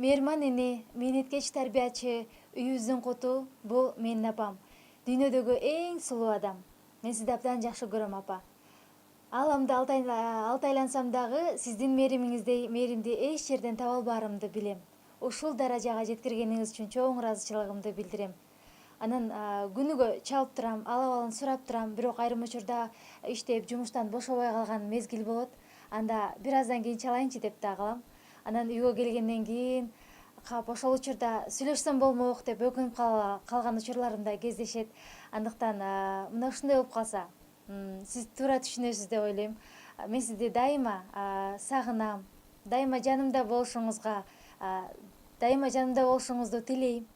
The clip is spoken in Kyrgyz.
Мээрман эне, мээнеткеч тарбиячы, үйүбүздүн куту бул менин апам. Дүйнөдөгү эң сулуу адам. Мен сизди абдан жакшы көрөм, апа. Ааламда алтайлансам дагы сиздин мээримиңиздей мээримди эч жерден таба албаарымды билем. Ушул даражага жеткиргениңиз үчүн чоң ыраазычылыгымды билдирем. Анан күнүгө чалып турам, ал абалын сурап турам, бирок айрым учурда иштеп жумуштан бошобой калган мезгил болот. Анда бир аздан кийин чалайынчы деп да калам. Анан үйгө келгенден кийин кап ошол учурда сүйлөшсөм болмок деп өкүнүп калган учурларым да кездешет. Андыктан мына ушундай болуп калса, сиз туура түшүнөсүз деп ойлойм. Мен сизди дайыма сагынам. Дайыма жанымда болушуңузду тилейм.